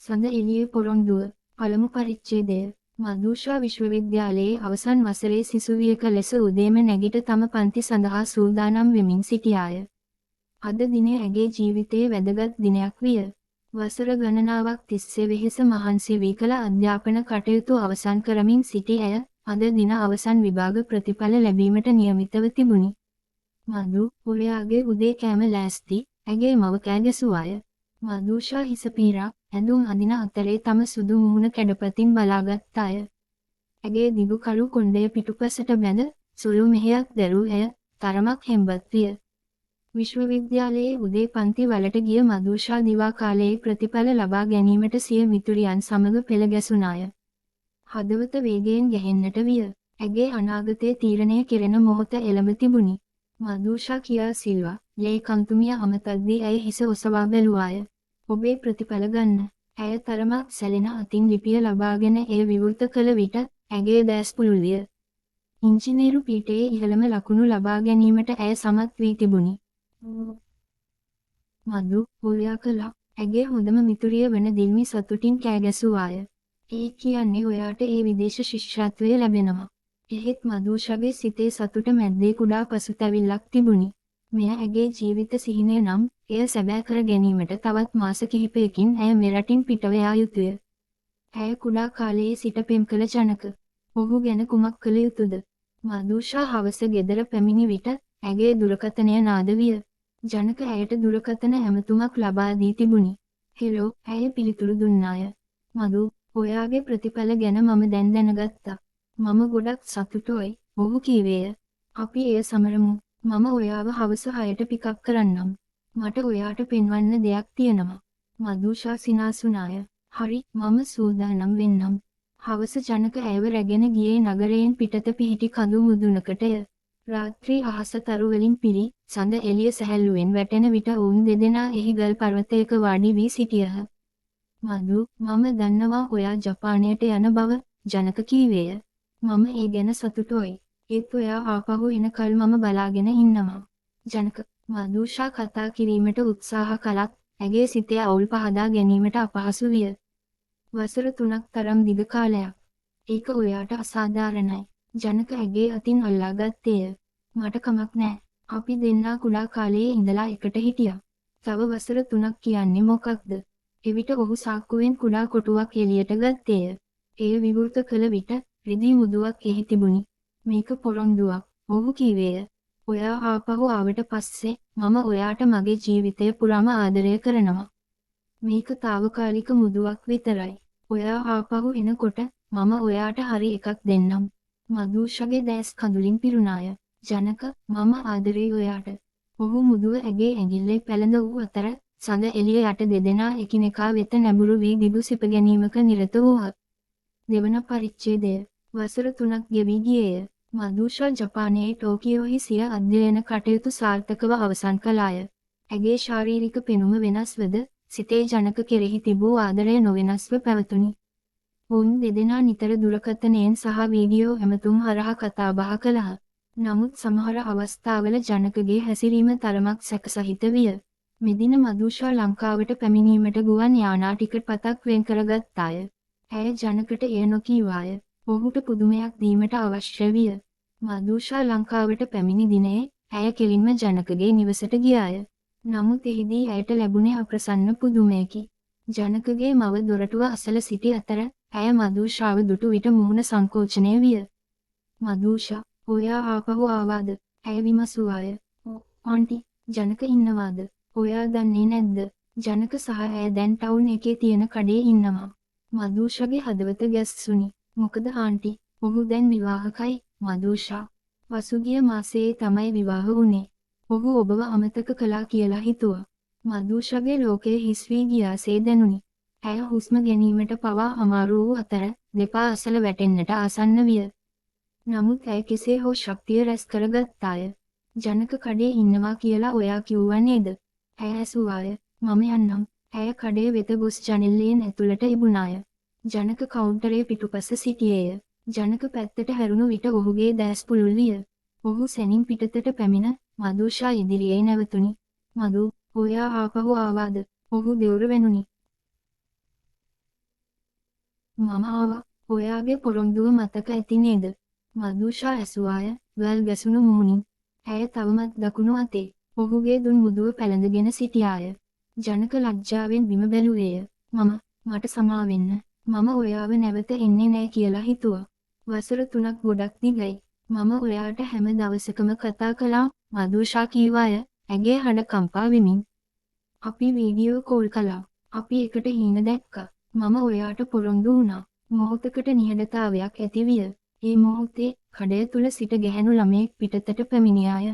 සඳ එළියේ පොරොන්දුව පළමු පරිච්ඡේදය මදුෂා විශ්වවිද්‍යාලයේ අවසන් වසරේ සිසුවියක ලෙස උදේම නැගිට තම පන්ති සඳහා සූදානම් වෙමින් සිටියාය. අද දින ඇගේ ජීවිතයේ වැදගත් දිනයක් විය. වසර ගණනාවක් තිස්සේ වෙහෙස මහන්සි වී කළ අධ්‍යාපන කටයුතු අවසන් කරමින් සිටි ඇය අද දින අවසන් විභාග ප්‍රතිඵල ලැබීමට නියමිතව තිබුණි. මදු ඔයාගේ උදේ කෑම ලෑස්ති, ඇගේ මව කෑ ගැසුවාය. මදුෂා හිස පීරා ඇඳුම් අඳින අතරේ තම සුදු මුහුණ කැඩපතින් බලාගත්තාය. ඇගේ දිගු කළු කොණ්ඩය පිටුපසට බැඳ සුළු මෙහෙයක් දැරූ ඇය තරමක් හෙම්බත් විය. විශ්වවිද්‍යාලයේ උදේ පන්ති වලට ගිය මදුෂා දිවා කාලයේ ප්‍රතිඵල ලබා ගැනීමට සිය මිතුරියන් සමග පෙළ ගැසුණාය. හදවත වේගයෙන් ගැහෙන්නට විය. ඇගේ අනාගතය තීරණය කෙරෙන මොහොත එළඹ තිබුණි. මදුෂා කියා සිල්වා ලේකම්තුමිය අමතද්දී ඇය හිස ඔසවා බැලුවාය. ඔබේ ප්‍රතිඵල ගන්න. ඇය තරමක් සැලෙන අතින් ලිපිය ලබාගෙන එය විවෘත කළ විට ඇගේ දැස් පුළුල් විය. ඉංජිනේරු පීඨයේ ඉහළම ලකුණු ලබා ගැනීමට ඇය සමත් වී තිබුණි. මදු ඔයා කළා. ඇගේ හොඳම මිතුරිය වන දිල්මි සතුටින් කෑ ගැසුවාය. ඒ කියන්නේ ඔයාට ඒ විදේශ ශිෂ්‍යත්වය ලැබෙනවා. එහෙත් මදුෂාගේ සිතේ සතුට මැද්දේ කුඩා පසුතැවිල්ලක් තිබුණි. මෙය ඇගේ ජීවිත සිහිනය නම් එය සැබෑ කර ගැනීමට තවත් මාස කිහිපයකින් ඇය මෙරටින් පිටව යා යුතුය. ඇය කුඩා කාලයේ සිට පෙම් කළ ජනක. ඔහු ගැන කුමක් කළ යුතුද? මදුෂා හවස ගෙදර පැමිණි විට ඇගේ දුරකථනය නාද විය. ජනක ඇයට දුරකථන ඇමතුමක් ලබා දී තිබුණි. හෙලෝ, ඇය පිළිතුරු දුන්නාය. මදු, ඔයාගේ ප්‍රතිඵල ගැන මම දැන් දැනගත්තා. මම ගොඩක් සතුටුයි, ඔහු කීවේය. අපි එය සමරමු. මම ඔයාව හවස 6ට පිකප් කරන්නම්. මට ඔයාට පෙන්වන්න දෙයක් තියෙනවා. මදුෂා සිනාසුනාය. හරි, මම සූදානම් වෙන්නම්. හවස ජනක ඇයව රැගෙන ගියේ නගරයෙන් පිටත පිහිටි කඳු මුදුනකටය. රාත්‍රී අහස තරු වලින් පිරි සඳ එළිය සැහැල්ලුවෙන් වැටෙන විට ඔවුන් දෙදෙනා එහි ගල් පර්වතයක වාඩි වී සිටියහ. මදු, මම දන්නවා ඔයා ජපානයට යන බව, ජනක කීවේය. මම ඒ ගැන සතුටුයි. ඒත් ඔයා ආපහු එනකල් මම බලාගෙන ඉන්නවා. ජනක, මදුෂා කතා කිරීමට උත්සාහ කළත් ඇගේ සිතේ අවුල් පහදා ගැනීමට අපහසු විය. වසර 3ක් තරම් දිග කාලයක්. ඒක ඔයාට අසාධාරණයි. ජනක ඇගේ අතින් අල්ලාගත්තේය. මට කමක් නෑ. අපි දෙන්නා කුඩා කාලයේ ඉඳලා එකට හිටියා. තව වසර 3ක් කියන්නේ මොකක්ද? එවිට ඔහු සාක්කුවෙන් කුඩා කොටුවක් එළියට ගත්තේය. එය විවෘත කළ විට රිදී මුදුවක් එහි තිබුණි. මේක පොරොන්දුවක්, ඔහු කීවේය. ඔයා ආපහු ආවට පස්සේ මම ඔයාට මගේ ජීවිතය පුරාම ආදරය කරනවා. මේක తాවකාලික මුදුවක් විතරයි. ඔයා ආපහු එනකොට මම ඔයාට හරි එකක් දෙන්නම්. මදුෂාගේ දැස් කඳුලින් පිරුණාය. ජනක, මම ආදරේ ඔයාට. ඔහු මුදුව ඇගේ ඇඟිල්ලේ පැලඳ වූ අතර සඳ එළිය යට දෙදෙනා එකිනෙකා වෙත නැඹුරු වී දිගු සිප ගැනීමක නිරත වූහ. දෙවන පරිච්ඡේදය වසර 3ක් ගෙවී ගියේය. මදුෂා ජපානයේ ටෝකියෝහි සිය අධ්‍යයන කටයුතු සාර්ථකව අවසන් කළාය. ඇගේ ශාරීරික පෙනුම වෙනස්වද සිතේ ජනක කෙරෙහි තිබූ ආදරය නොවෙනස්ව පැවතුණි. ඔවුන් දෙදෙනා නිතර දුරකථනයෙන් සහ වීඩියෝ ඇමතුම් හරහා කතා බහ කළහ. නමුත් සමහර අවස්ථාවල ජනකගේ හැසිරීම තරමක් සැකසහිත විය. මෙදින මදුෂා ලංකාවට පැමිණීමට ගුවන් යානා ටිකට් පතක් වෙන් කරගත්තාය. ඇය ජනකට එය නොකීවාය. ඔහුට පුදුමයක් දීමට අවශ්‍ය විය. මදුෂා ලංකාවට පැමිණි දිනේ ඇය කෙලින්ම ජනකගේ නිවසට ගියාය. නමුත් එහිදී ඇයට ලැබුණේ අප්‍රසන්න පුදුමයකි. ජනකගේ මව දොරටුව අසල සිටි අතර ඇය මදුෂාව දුටු විට මුහුණ සංකෝචනය විය. මදුෂා, ඔයා ආපහු ආවාද? ඇය විමසුවාය. ආන්ටි, ජනක ඉන්නවාද? ඔයා දන්නේ නැද්ද? ජනක සහ ඇය දැන් ටවුන් එකේ තියෙන කඩේ ඉන්නවා. මදුෂාගේ හදවත ගැස්සුණි. මොකද ආන්ටි, ඔහු දැන් විවාහකයි. මදුෂා, පසුගිය මාසයේ තමයි විවාහ වුණේ. ඔහු ඔබව අමතක කළා කියලා හිතුවා. මදුෂාගේ ලෝකය හිස් වී ගියාසේ දැනුනි. ඇය හුස්ම ගැනීමට පවා අමාරු වූ අතර දෙපා අසල වැටෙන්නට ආසන්න විය. නමුත් ඇය කෙසේ හෝ ශක්තිය රැස් කරගත්තාය. ජනක කඩේ ඉන්නවා කියලා ඔයා කිව්වා නේද? ඇය ඇසුවාය. මම යන්නම්. ඇය කඩේ වෙත ගොස් ජනෙල්ලෙන් ඇතුළට ඉබුණාය. ජනක කවුන්ටරයේ පිටුපස සිටියේය. ජනක පැත්තට හැරුණු විට ඔහුගේ දැස් පුළුල් විය. ඔහු සැනින් පිටතට පැමිණ මදුෂා ඉදිරියේ නැවතුණි. මදු, ඔයා ආපහු ආවාද? ඔහු දෙවුර වෙනුනි. මම ආවා. ඔයාගේ පොරොන්දුව මතක ඇති නේද? මදුෂා ඇසුවාය ගල් ගැසුණු මුහුණින්. ඇය තවමත් දකුණු අතේ ඔහුගේ දුන් මුදුව පැලඳගෙන සිටියාය. ජනක ලැජ්ජාවෙන් බිම බැලුවේය. මට සමා වෙන්න. මම ඔයාව නැවත එන්නේ නෑ කියලා හිතුවා. වසර 3ක් ගොඩක් දිගයි. මම ඔයාට හැම දවසකම කතා කළා, මදුෂා කීවාය, ඇගේ හඬ කම්පා වෙමින්. අපි වීඩියෝ කෝල් කළා. අපි එකට හීන දැක්කා. මම ඔයාට පොරොන්දු වුණා. මොහොතකට නිහඬතාවයක් ඇති විය. ඒ මොහොතේ කඩය තුල සිට ගැහැණු ළමයෙක් පිටතට පැමිණියාය.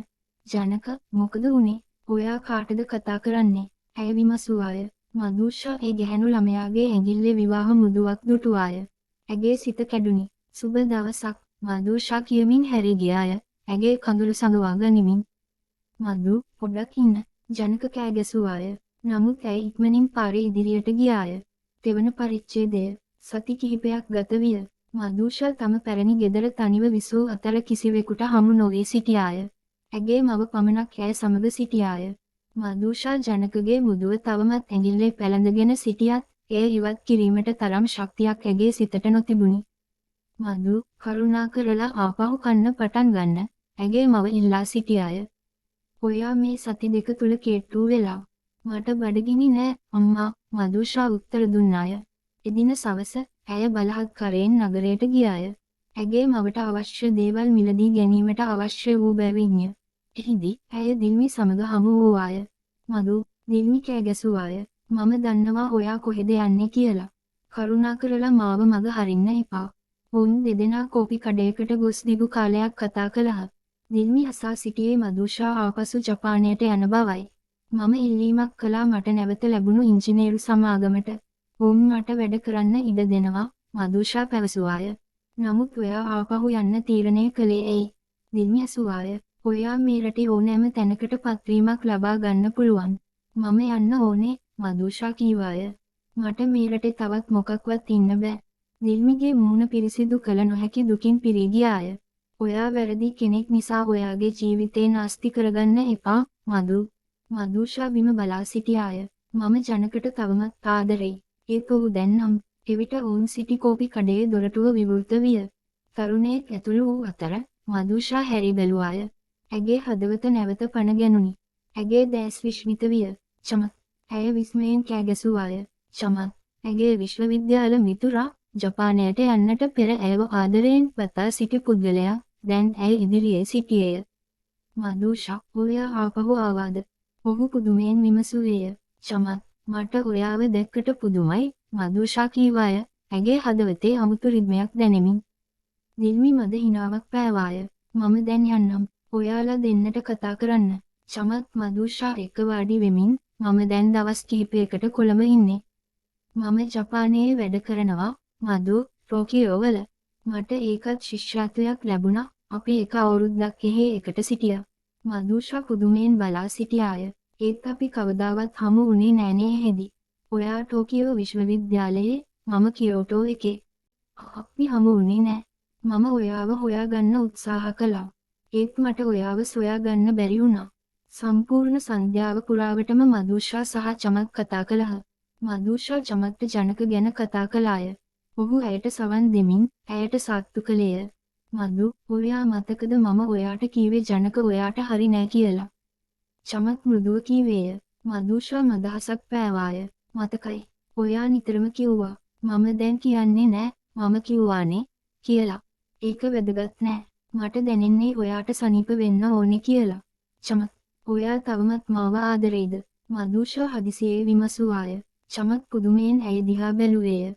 ජනක, මොකද වුනේ? ඔයා කාටද කතා කරන්නේ? ඇය විමසුවාය. මදුෂා ඒ ගැහැණු ළමයාගේ ඇඟිල්ලේ විවාහ මුදුවක් දුටුවාය. ඇගේ සිත කැඩුනි. සුබ දවසක්, මදුෂා කියමින් හැරී ගියාය. ඇගේ කඳුළු සඟවා ගනිමින්. මදු, පොඩ්ඩක් ඉන්න. ජනක කෑ ගැසුවාය. නමුත් ඇය ඉක්මනින් පාරේ ඉදිරියට ගියාය. තෙවන පරිච්ඡේදය. සති කිහිපයක් ගත විය. මදුෂා තම පැරණි ගෙදර තනිව විසූ අතර කිසිවෙකුට හමු නොවී සිටියාය. ඇගේ මව පමණක් ඇය සමග සිටියාය. මදුෂා ජනකගේ මුදුව තවමත් ඇඟිල්ලේ පැලඳගෙන සිටියත් එය ඉවත් කිරීමට තරම් ශක්තියක් ඇගේ සිතට නොතිබුණි. මදු, කරුණාකරලා ආපහු කන්න පටන් ගන්න. ඇගේ මව ඉල්ලා සිටියාය. ඔයා මේ සති දෙක තුල කේට්ටු වෙලා. මට බඩගිනි නෑ අම්මා, මදුෂා උත්තර දුන්නාය. එදින සවස ඇය බලහත්කාරයෙන් නගරයට ගියාය. ඇගේ මවට අවශ්‍ය දේවල් මිලදී ගැනීමට අවශ්‍ය වූ බැවින්ය. එහිදී ඇය දිල්මි සමග හමු වූවාය. මදු, දිල්මි කෑ ගැසුවාය. මම දන්නවා ඔයා කොහෙද යන්නේ කියලා. කරුණාකරලා මාව මග හරින්න එපා. වුන් දෙදෙනා කෝපි කඩයකට ගොස් දිගු කාලයක් කතා කළහ. දිල්මි අසා සිටියේ මදුෂා ආපසු ජපානයට යන බවයි. මම ඉල්ලීමක් කළා මට නැවත ලැබුණු ඉංජිනේරු සමාගමට. වුන් මට වැඩ කරන්න ඉඩ දෙනවා, මදුෂා පැවසුවාය. නමුත් ඔයා ආපහු යන්න තීරණය කළේ ඇයි? දිල්මි ඇසුවාය. ඔයා මේ රටේ ඕනෑම තැනකට පත්වීමක් ලබා ගන්න පුළුවන්. මම යන්න ඕනේ, මදුෂා කීවාය. මට මේ රටේ තවත් මොකක්වත් ඉන්න බෑ. දිල්මිගේ මූණ පිරිසිදු කළ නොහැකි දුකින් පිරී ගියාය. ඔයා වැරදි කෙනෙක් නිසා ඔයාගේ ජීවිතේ නාස්ති කරගන්න එපා, මදු. මදුෂා බිම බලා සිටියාය. මම ජනකට තවමත් ආදරෙයි. ඒක ඔහු දැන් නම්. එවිට ඔවුන් සිටි කෝපි කඩේ දොරටුව විවෘත විය. තරුණයෙක් ඇතුළු වූ අතර මදුෂා හැරි බැලුවාය. ඇගේ හදවත නැවත පණ ගැනුනි. ඇගේ දැස් විශ්මිත විය. චමත්. ඇය විස්මයෙන් කෑ ගැසුවාය. චමත්. ඇගේ විශ්වවිද්‍යාල මිතුරා ජපානයට යන්නට පෙර ඇයව ආදරයෙන් බතා සිටි පුද්ගලයා දැන් ඇය ඉදිරියේ සිටියේය. මදුෂා, ඔයා ආපහු ආවාද? ඔහු පුදුමයෙන් විමසුවේය. චමත්, මට ඔයාව දැක්කට පුදුමයි, මදුෂා කීවාය. ඇගේ හදවතේ අමුතු රිද්මයක් දැනෙමින්. දිල්මි මද හිනාවක් පෑවාය. මම දැන් යන්නම්. ඔයාලා දෙන්නට කතා කරන්න. චමත් මදුෂා එක්ක වාඩි වෙමින්, මම දැන් දවස් කිහිපයකට කොළඹ ඉන්නේ. මම ජපානයේ වැඩ කරනවා, මදු, ටෝකියෝ වල. මට ඒකත් ශිෂ්‍යත්වයක් ලැබුණා. අපි එක අවුරුද්දක් එහෙ එකට සිටියා. මදුෂා පුදුමයෙන් බලා සිටියාය. ඒත් අපි කවදාවත් හමු වුණේ නෑනේ එහෙදි. ඔයා ටෝකියෝ විශ්වවිද්‍යාලයේ, මම කියෝටෝ එකේ. අපි හමු වුණේ නෑ. මම ඔයාව හොයාගන්න උත්සාහ කළා. ඒත් මට ඔයාව සොයාගන්න බැරි වුණා. සම්පූර්ණ සන්ධ්‍යාව පුරාවටම මදුෂා සහ චමත් කතා කළහ. මදුෂා චමත්ට ජනක ගැන කතා කළාය. ඔහු ඇයට සවන් දෙමින් ඇයට සාත්තු කළේය. මදු, ඔයා මතකද මම ඔයාට කීවේ ජනක ඔයාට හරි නෑ කියලා? චමත් මෘදුව කීවේය. මදුෂා මදහසක් පෑවාය. මතකයි. ඔයා නිතරම කිව්වා. මම දැන් කියන්නේ නෑ, මම කිව්වානේ කියලා. ඒක වැදගත් නෑ. මට දැනෙන්නේ ඔයාට සනීප වෙන්න ඕනේ කියලා. චමත්, ඔයා තවමත් මාව ආදරෙයිද? මදුෂා හදිසියේ විමසුවාය. චමත් පුදුමයෙන් ඇය දිහා බැලුවේය.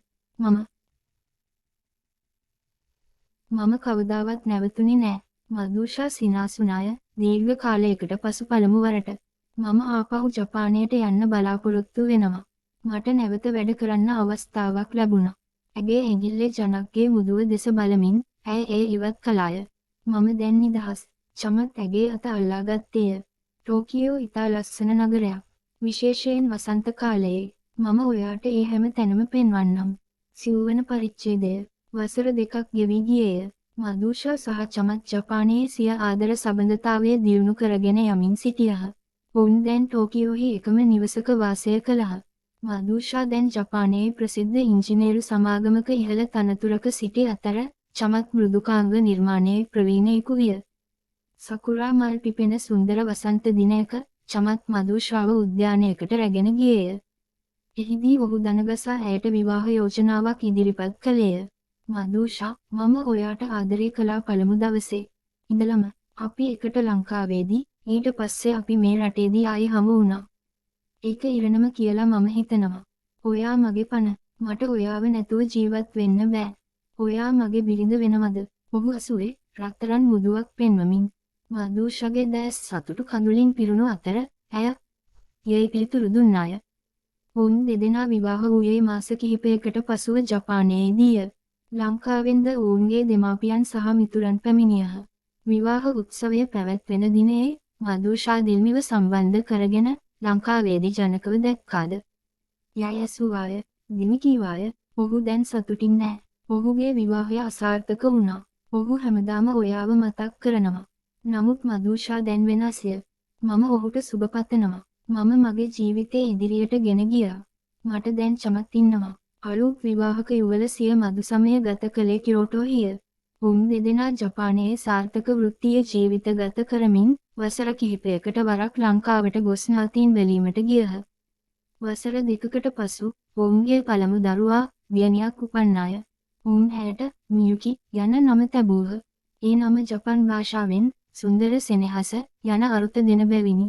මම කවදාවත් නැවතුනේ නෑ. මදුෂා සිනාසුනාය. දීර්ඝ කාලයකට පසු පළමු වරට. මම ආපහු ජපානයට යන්න බලාපොරොත්තු වෙනවා. මට නැවත වැඩ කරන්න අවස්ථාවක් ලැබුණා. ඇගේ ඇඟිල්ලේ ජනකගේ මුදුව දෙස බලමින් ඇය ඒ ඉවත් කළාය. මම දැන් නිදහස්. චමත් ඇගේ අත අල්ලාගත්තේය. ටෝකියෝ ඉතා ලස්සන නගරයක්. විශේෂයෙන් වසන්ත කාලයේ. මම ඔයාට ඒ හැම තැනම පෙන්වන්නම්. සිව්වන පරිච්ඡේදය. වසර දෙකක් ගෙවී ගියේය. මදුෂා සහ චමත් ජපානයේ සිය ආදර සබඳතාවය දියුණු කරගෙන යමින් සිටියහ. ඔවුන් දැන් ටෝකියෝහි එකම නිවසක වාසය කළහ. මදුෂා දැන් ජපානයේ ප්‍රසිද්ධ ඉංජිනේරු සමාගමක ඉහළ තනතුරක සිටි අතර චමත් මෘදුකාංග නිර්මාණයේ ප්‍රවීණයෙකු විය. සකුරා මල් පිපෙන සුන්දර වසන්ත දිනයක චමත් මදුෂාව උද්‍යානයකට රැගෙන ගියේය. එහිදී ඔහු දනගසා ඇයට විවාහ යෝජනාවක් ඉදිරිපත් කළේය. මදුෂා, මම ඔයාට ආදරය කළා පළමු දවසේ ඉඳලම. අපි එකට ලංකාවේදී, ඊට පස්සේ අපි මේ රටේදී ආයේ හමු වුණා. ඒක ඉරණම කියලා මම හිතනවා. ඔයා මගේ පණ. මට ඔයාව නැතුව ජීවත් වෙන්න බෑ. ඔයා මගේ බිරිඳ වෙනවද? ඔහු අසුවේ රත්තරන් මුදුවක් පෙන්වමින් මදුෂාගේ දැස් සතුටු කඳුලින් පිරුණු අතර ඇය යේ පිළිතුරු දුන්නාය. ඔවුන් දෙදෙනා විවාහ වූයේ මාස කිහිපයකට පසුව ජපානයේදීය. ලංකාවෙන්ද ඔවුන්ගේ දෙමාපියන් සහ මිතුරන් පැමිණියහ. විවාහ උත්සවය පැවැත්වෙන දිනේ මදුෂා දිල්මිව සම්බන්ධ කරගෙන ලංකාවේදී ජනකව දැක්කාද? යයසුවාය, දිමි කීවාය. ඔහු දැන් සතුටින් නෑ. ඔහුගේ විවාහය අසාර්ථක වුණා. ඔහු හැමදාම ඔයාව මතක් කරනවා. නමුත් මදුෂා දැන් වෙනස්ය. මම ඔහුට සුබ පතනවා. මම මගේ ජීවිතේ ඉදිරියට ගෙන ගියා. මට දැන් චමත් ඉන්නවා. අලුත් විවාහක යුවල සිය මදු සමය ගත කළේ කියෝටෝහිය. උන් දෙදෙනා ජපානයේ සාර්ථක වෘත්තීය ජීවිත ගත කරමින් වසර කිහිපයකට වරක් ලංකාවට ගොස් ඥාතීන් බැලීමට ගියහ. වසර දෙකකට පසු ඔවුන්ගේ පළමු දරුවා වියනියක් උපන්නාය. උන් ඇයට මියුකි යන නම තැබූහ. ඒ නම ජපන් භාෂාවෙන් සුන්දර සෙනෙහස යන අර්ථ දෙන බැවිනි.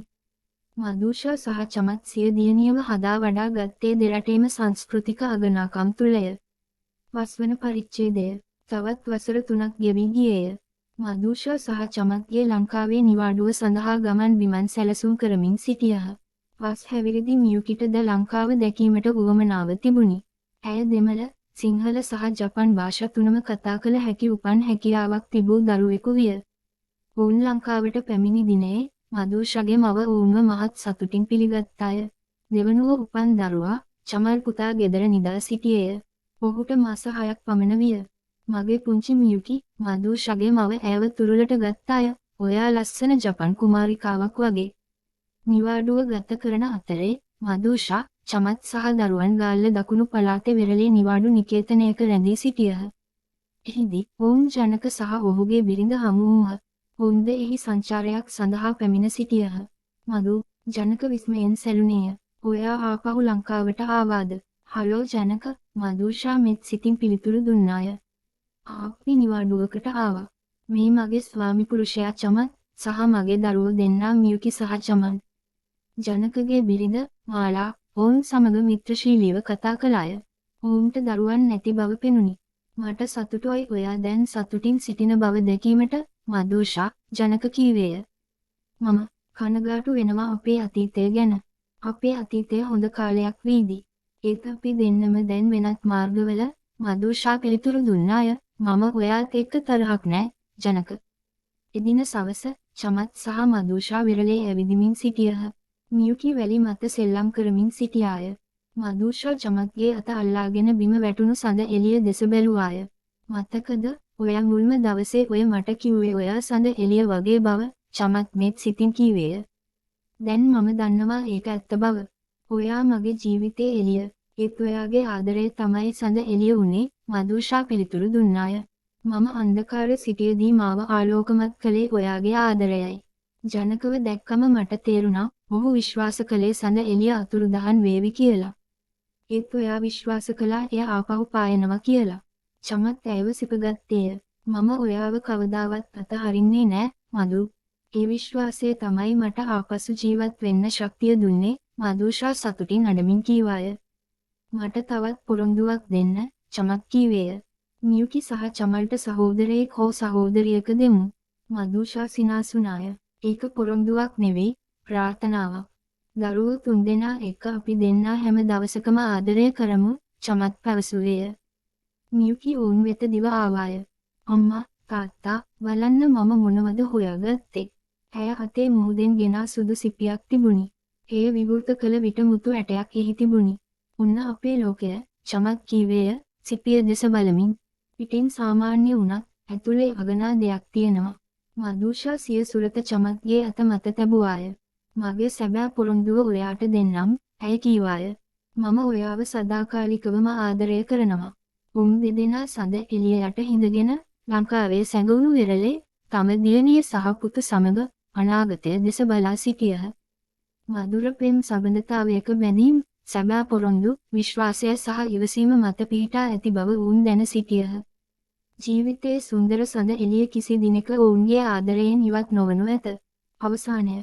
මදුෂා සහ චමත් සිය දියණියව හදා වඩා ගත්තේ දෙරටේම සංස්කෘතික අගනාකම් තුළය. වස්වන පරිච්ඡේදය. තවත් වසර 3ක් ගෙවි ගියේය. මදුෂා සහ චමත්ගේ ලංකාවේ නිවාඩුව සඳහා ගමන් බිමන් සැලසුම් කරමින් සිටියහ. වස් හැවිරිදි මියුකිටද ලංකාව දැකීමට උවමනාව තිබුණි. ඇය දෙමළ, සිංහල සහ ජපන් භාෂා තුනම කතා කළ හැකි උපන් හැකියාවක් තිබූ දරුවෙකු විය. ඔවුන් ලංකාවට පැමිණි දිනේ මදුෂාගේ මව ඔවුන්ව මහත් සතුටින් පිළිගත්තාය. දෙවනුව උපන් දරුවා චමල් පුතා ගෙදර නිදා සිටියේය. ඔහුට මාස 6ක් පමණ විය. මගේ පුංචි මියුකි, මදුෂාගේ මව ඇයව තුරුලට ගත්තාය. ඔයා ලස්සන ජපන් කුමාරිකාවක් වගේ. නිවාඩුව ගත කරන අතරේ මදුෂා, චමත් සහ දරුවන් ගාල්ල දකුණු පළාතේ වෙරළේ නිවාඩු නිකේතනයක රැඳී සිටියහ. එහිදී ඔවුන් ජනක සහ ඔහුගේ බිරිඳ හමු වූහ. ඔවුන්ද එහි සංචාරයක් සඳහා පැමිණ සිටියහ. මදු, ජනක විස්මයෙන් සැලුනේය. ඔයා ආපහු ලංකාවට ආවාද? හලෝ ජනක, මදුෂා මෙත් සිතින් පිළිතුරු දුන්නාය. අපි නිවාඩුවකට ආවා. මේ මගේ ස්වාමි පුරුෂයා චමත් සහ මගේ දරුවෝ දෙන්නා මියුකි සහ චමන්. ජනකගේ බිරිඳ මාලා ඔවුන් සමග මිත්‍රශීලීව කතා කළාය. ඔවුන්ට දරුවන් නැති බව පෙනුනි. මට සතුටුයි ඔයා දැන් සතුටින් සිටින බව දැකීමට, මදුෂා ජනක කීවේය. මම කනගාටු වෙනවා අපේ අතීතය ගැන. අපේ අතීතය හොඳ කාලයක් වීදී. ඒක අපි දෙන්නම දැන් වෙනත් මාර්ගවල, මදුෂා පිළිතුරු දුන්නාය. මම ඔයාත් එක්ක තරහක් නෑ, ජනක. එදින සවස චමත් සහ මදුෂා විරලේ ඇවිදිමින් සිටියහ. මියුකි වැලි මත සෙල්ලම් කරමින් සිටියාය. මදුෂා චමත්ගේ අත අල්ලාගෙන බිම වැටුණු සඳ එළිය දෙස බැලුවාය. මතකද, ඔයා මුල්ම දවසේ ඔය මට කිව්වේ ඔයා සඳ එළිය වගේ බව? චමත් මෙත් සිතින් කීවේය. දැන් මම දන්නවා ඒක ඇත්ත බව. ඔයා මගේ ජීවිතේ එළිය. ඒත් ඔයාගේ ආදරය තමයි සඳ එළිය උනේ, මදුෂා පිළිතුරු දුන්නාය. මම අන්ධකාර සිටියේදී මාව ආලෝකමත් කළේ ඔයාගේ ආදරයයි. ජනකව දැක්කම මට තේරුණා ඔහු විශ්වාස කළේ සඳ එළිය අතුරුදහන් වේවි කියලා. ඒත් ඔයා විශ්වාස කළා එය ආපහු පායනවා කියලා. චමත් ඇයව සිපගත්තේය. මම ඔයාව කවදාවත් අතහරින්නේ නෑ, මදු. ඒ විශ්වාසය තමයි මට ආපසු ජීවත් වෙන්න ශක්තිය දුන්නේ, මදුෂා සතුටින් අඬමින් කීවාය. මට තවත් පොරොන්දුවක් දෙන්න, චමත් කීවේය. මියුකි සහ චමල්ට සහෝදරයෙක් හෝ සහෝදරියක දෙමු. මදුෂා සිනාසුනාය. ඒක පොරොන්දුවක් නෙවෙයි, ප්‍රාර්ථනාවක්. දරුවෝ 3 දෙනා එක්ක අපි දෙන්නා හැම දවසකම ආදරය කරමු, චමත් පැවසුවේය. මියුකි ඔවුන් වෙත දිව ආවාය. අම්මා, තාත්තා, බලන්න මම මොනවද හොයාගත්තේ. ඇය අතේ මුහුදෙන් ගෙනා සුදු සිපියක් තිබුණි. එය විවෘත කළ විට මුතු ඇටයක් එහි තිබුණි. උන්න අපේ ලෝකය, චමත් කීවේය, සිපිය දෙස බලමින්. පිටින් සාමාන්‍ය වුණත් ඇතුලේ අගනා දෙයක් තියෙනවා. මදුෂා සිය සුරත චමත්ගේ අත මත තැබුවාය. මගේ සැබෑ පොරොන්දුව ඔයාට දෙන්නම්, ඇය කීවාය. මම ඔයාව සදාකාලිකවම ආදරය කරනවා. උන් දෙදෙනා සඳ එළිය යට හිඳගෙන ලංකාවේ සැඟවුණු වෙරළේ තම දියණිය සහ පුතු සමග අනාගතය දෙස බලා සිටියහ. මధుර ප්‍රේම සබඳතාවයක බැඳීම්, සැබෑ පොරොන්දු, විශ්වාසය සහ ඉවසීම මත පිහිටා ඇති බව ඔවුන් දැන සිටියහ. ජීවිතයේ සුන්දර සඳ එළිය කිසි දිනක ඔවුන්ගේ ආදරයෙන් ඉවත් නොවනු ඇත. අවසානය